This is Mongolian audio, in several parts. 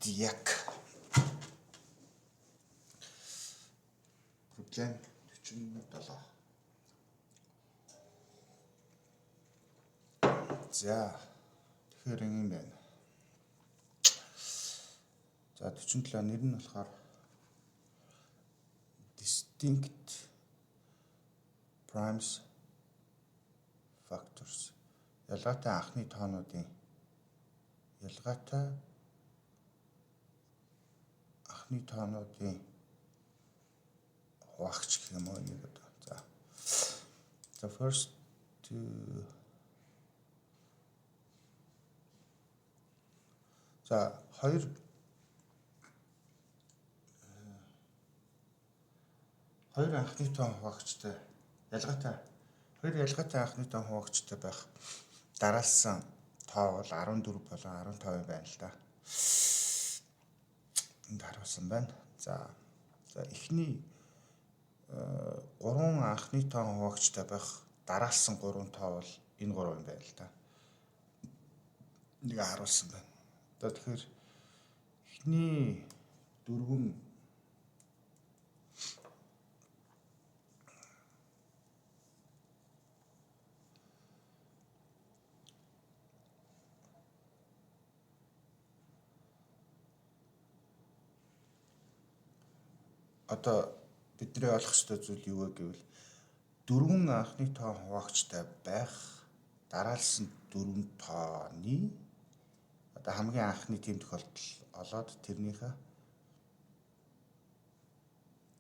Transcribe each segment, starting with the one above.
Зodiac. Проблем 47. За тэгэхээр юм байна. За 47 нэр нь болохоор distinct primes factors. Ялгаатай анхны тоонуудын хуваагч гэх юм уу нэг одоо. За first хоёр анхны тоон хуваагчтай хоёр ялгаатай анхны тоон хуваагчтай байх дараалсан тоо бол 14 болон 15 байна л да. Энд харуулсан байна. За эхний 3 анхны тоон хуваагчтай байх дараалсан 3 тоо бол энэ 3 юм байна л да. Нэг харуулсан байна. Тэгэхээр эхний 4 одоо бидний ойлгох ёстой зүйл юу вэ гэвэл 4 анхны тоон хуваагчтай байх дараалсан 4 тооны одоо хамгийн анхны тийм тохиолдол олоод тэрнийхээ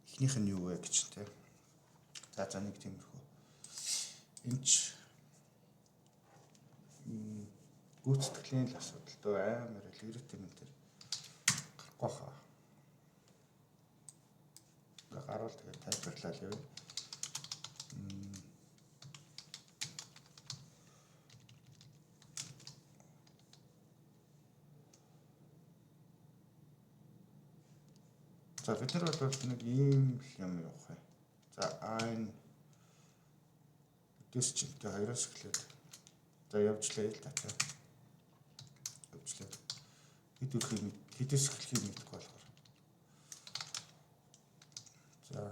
эхнийх нь юу вэ гэж тийм. За нэг тиймэрхүү. Энд гүйцэтгэлийн л асуудал дөө амар алгоритм энэ төр гарахгүй хаа. Гаруул тэгээд тайлбарлаа л яваа. За бид нар бол нэг ийм юм явах юм. За айн дисчтэй хоёроос эхлээд за явжлаа л та. Явжлаа. Хэдээс эхлэхийг мэдэхгүй болохоор. За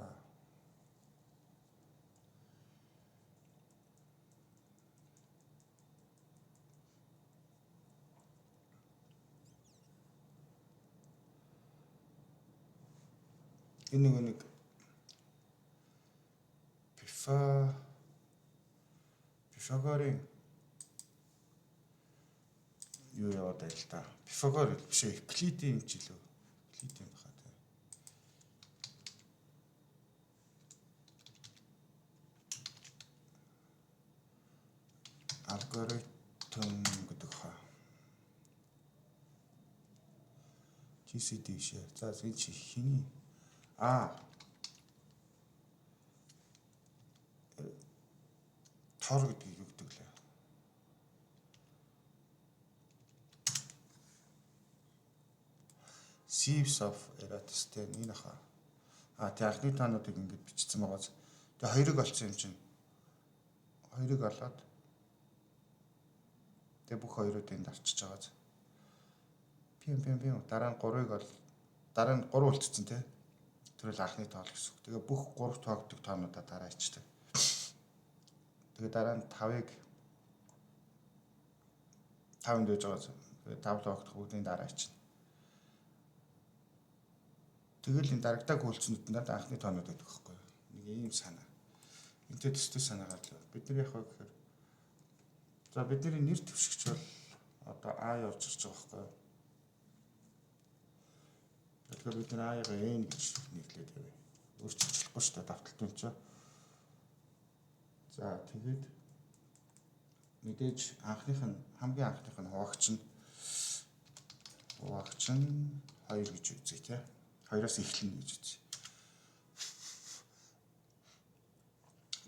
энэ нэг Пифагорын юу яваад байл та. Пифагор биш Евклидийн жилөө. Евклидийн баха тэ. Алгоритм гэдэг хаа. GCD шээ. За энэ чи хиний тор гэдгийг юу гэдэг лээ. Sieves of Eratosthenes энэ хаа. Тэг анхны тоонуудыг ингэж бичсэн байгаа. Тэг хоёрыг олсон юм чинь. Хоёрыг олоод тэг бүх хоёрыг энд авчиж байгаа. Пим дараа нь 3-ыг ол дараа нь 3 үлдсэн тий. Тэрэл анхны тоол гэсэн. Тэгээ бүх 3 тоогддог тоонуудаа дараа ичдэг. Тэгээ дараа нь 5-ыг 5-нд байж байгаа. Тэгээ 5 тоогдох бүгдийн дараа ичнэ. Тэгэл энэ дарагдаг үйлчлэнүүд нь анхны тоонууд гэдэг байхгүй. Нэг ийм санаа. Энтэй төстэй санаагаар л бид нар яг гэхээр за бидний нэр төвшигч бол одоо А явж ирж байгаа байхгүй. Тэгэхээр бид нар А-га N гэж нэрлээд явъя. Өөрчлөхгүй шүү дээ давталтын ч. За тэгээд мэдээж хамгийн анхных нь хуваагч нь 2 гэж үзье тий. 2-оос эхэлнэ гэж үзье.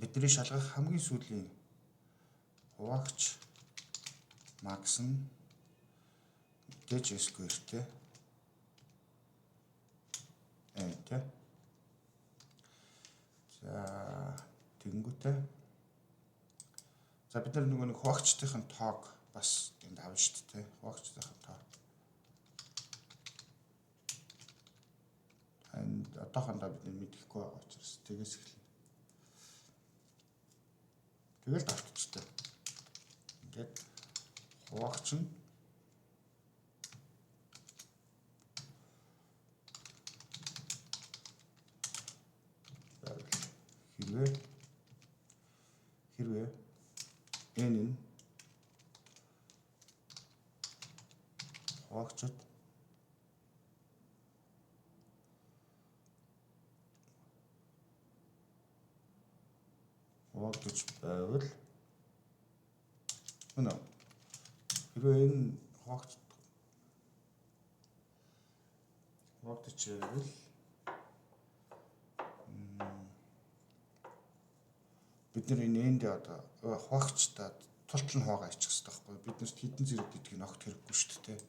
Бидний шалгах хамгийн сүүлийн хуваагч макс нь мэдээж square-тэй. Тэ. За тэгэнгүүтээ. За бид нар нэг хуваагчдын тоог бас энд авна шүү дээ. Хуваагчдын тоо. одоохондоо бид мэдэхгүй байгаа учраас тэгээс эхэлнэ. Тэгэл давтчихтай. Ингээд хуваагч нь хэрвээ n нь хуваагчд хуваагдаж байвал хэрвээ энэ хуваагдаж байвал бид нар энэ энд одоо хуваагчдаа тултал нь хувагаа ичих хэрэгтэй байхгүй. Биднэрт хідэн зэрэг гэдгийг огт хэрэггүй шүү дээ.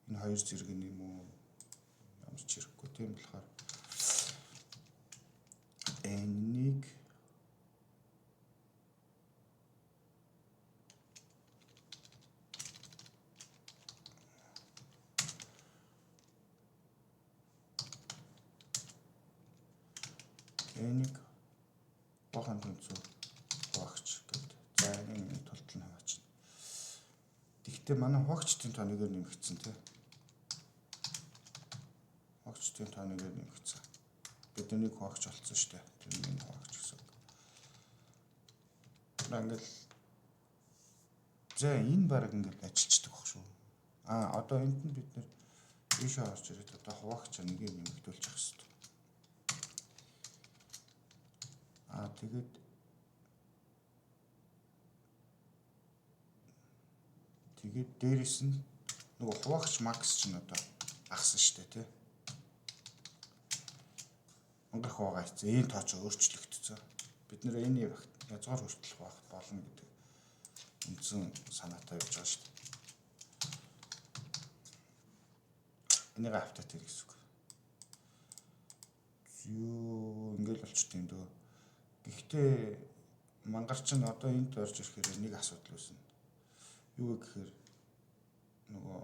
Энэ хоёр зэрэг нь юм уу? Ямар ч хэрэггүй тийм болохоор n-ийг энийг бахан тэнцүү хуваагч гэдэг. За энэ тултал нь хуваачна. Тэгэхдээ манай хуваагчдын тооныгээр нэмэгдсэн тийм. Хуваагчдын тооныгээр нэмэгдсэн. Бид энийг хуваагч болсон шүү дээ. Тэр нь хуваагч гэсэн. Ингээл за энэ баг ингээл ажиллаждаг баг шүү. Одоо энд нь бид нэр ийшээ орж ирээд одоо хуваагч нэгийг нэмэгдүүлж явах хэрэгтэй. Тэгээд дээрэс нь нөгөө хуваагч макс чинь одоо багсан шүү дээ тий. Өнгөрөх байгаа хэвчээ энэ тооч өөрчлөгдсөн. Бид нэр энийг язгаар хүртэл хуваах болно гэдэг үндсэн санаатай явж байгаа шүү дээ. Энийг автаад ирэх гэсэн үг. Ингээл болчтой юм дөө. Гэхдээ мангар чинь одоо энд орж ирэхээр нэг асуудал үүснэ. Юу гэхээр нөгөө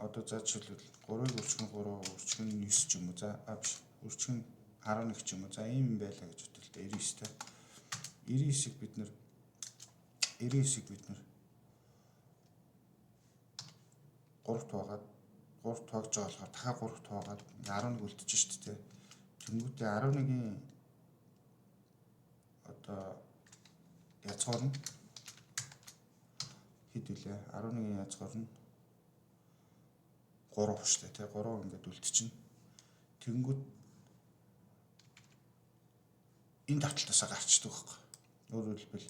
одоо за жишээлбэл 3-ыг үрчгэн 3, үрчгэн 9 ч юм уу. За үрчгэн 11 ч юм уу. За ийм юм байлаа гэж бодъё л да 99 та. 99-ийг бид нэр 3-т байгаад 3-т тоогж байгаа болохоор дахиад 3-т байгаад 11 үлдчихэж шүү дээ. Тэнгүүтээ 11-ийн одоо язгаар нь хэд вүлээ 11-ийн язгаар нь 3 шүү дээ тий 3 ингээд үлдчихнэ. Тэнгүүд энэ давталтаасаа гарчдаг байхгүй. Өөрөөр хэлбэл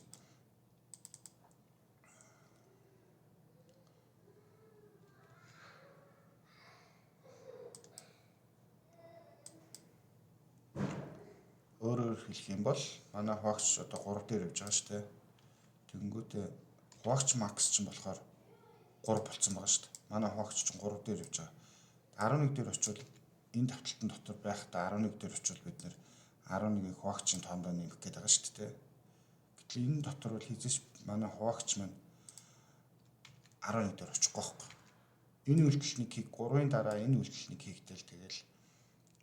хэлэх юм бол манай хуваагч одоо 3 дээр явж байгаа шүү дээ. Тэнгүүтээ хуваагч макс чинь болохоор 3 болцсон байгаа шүү дээ. Манай хуваагч чинь 3 дээр явж байгаа. 11 дээр очивол энэ давталтын дотор байхдаа 11 дээр очивол бид нэр 11-ийг хуваагчийн тоондоо нэмэх гээд байгаа шүү дээ. Гэтэл энэ дотор бол хизээч манай хуваагч маань 11 дээр очихгүй байхгүй. Энэ үйлдэлтнийг хийх 3-ын дараа энэ үйлдэлтнийг хийгдэл тэгэл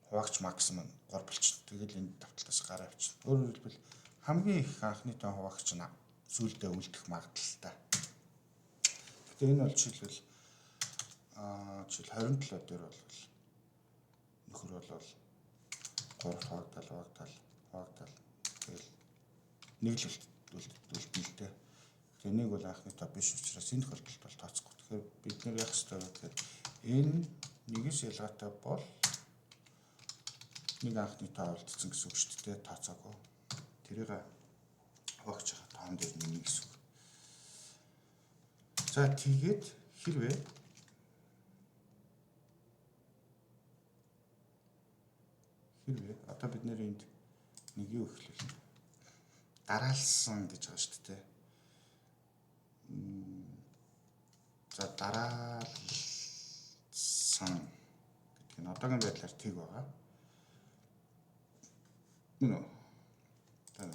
хуваагч макс маань 3 болчихно. Тэгэл энэ давталтаас гараа авчихна. Өөрөөр хэлбэл хамгийн их анхны тоон хуваагч нь сүүлдээ үлдэх магадлалтай. Гэхдээ энэ бол жишээлбэл жишээл 27 дээр бол нөхөр бол 3 хуваагдал тэгэл нэг л үлдэнэ л дээ. Тэгээ нэг бол анхны тоо биш учраас энэ тохиолдолд бол тооцохгүй. Тэгэхээр бид нэр яах ёстой вэ гэхээр энэ нэгээс ялгаатай бол нэг анхны тоо үлдсэн гэсэн үг шүү дээ. Тооцоогүй. Тэрийг хуваагч тоон дээр нэмнэ гэсэн үг. За тэгээд хэрвээ одоо бид нэр энд нэг юу ихлүүлнэ. Дараалсан гэж байгаа шүү дээ. За дараалсан гэдэг нь одоогийн байдлаар тэг байгаа.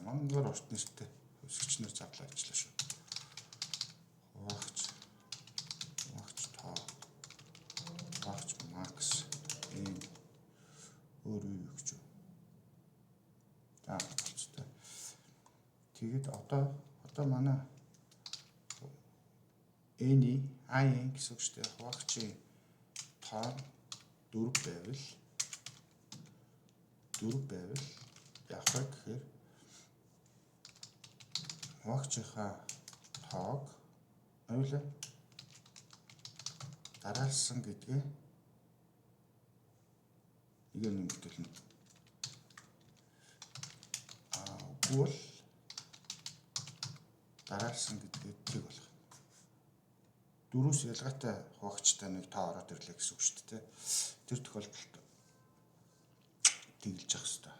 Мангар урт нэртэй өсгчнэр задлаа ажиллаа шүү. Хуваагч тоо хуваагч макс энэ Тэгээд одоо манай N-ий I-ийн гэсэн үг шүү дээ. Хуваагчийн тоон 4 байвал яах вэ гэхээр хуваагчийнхаа тоог аюулаа дараалсан гэдгээ нэг нэмэгдүүлнэ. Үгүй дараалсан гэдгээ тэг болох. Дөрвөөс ялгаатай хуваагчтай нэг тоо ороод ирлээ гэсэн үг шүү дээ. Тэр тохиолдолд тэгэлж явах хэрэгтэй.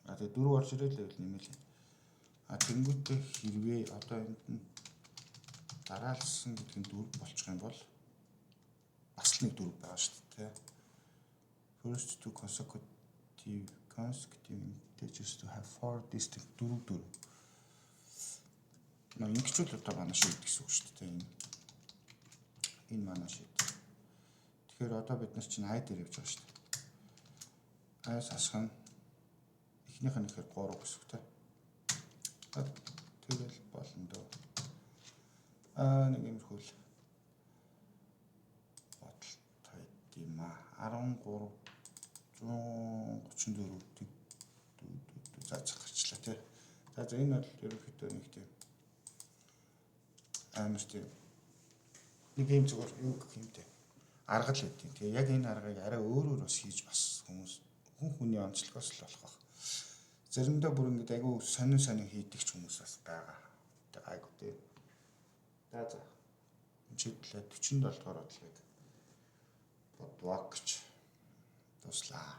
Тэгээ 4 орж ирэл байвал нэмэлээ. Тэнгүүтээ хэрвээ одоо энд нь дараалсан гэдэг нь 4 болчих юм бол бас нэг 4 байгаа шүү дээ. First two consecutive integers to have 4 distinct 4. Ингэчүүл одоо манай шийд гэсэн үг шүү дээ. Энэ манай шийд. Тэгэхээр одоо бид нар чинь I дээр явж байгаа шүү дээ. I-с асах нь эхнийх нь ихээр 3 гэсэн үг те. Тэгэл болно дөө. Нэг юмрхүүл бодолтой юм аа. 1334 заацах гарчлаа тий. За энэ бол ерөнхийдөө нэг тийм амар тийм нэг юм зүгээр юу гэх юм те. Арга л үүдیں۔ Тэгээ яг энэ аргыг арай өөрөөр бас хийж бас хүний онцлогоос л болох баг. Заримдаа бүр ингэ айгүй сонин хийдэг ч хүмүүс бас байгаа. Тэгээ айгүй тий. За жиглээ 47 дугаар бодлогыг бодваа гэж туслаа.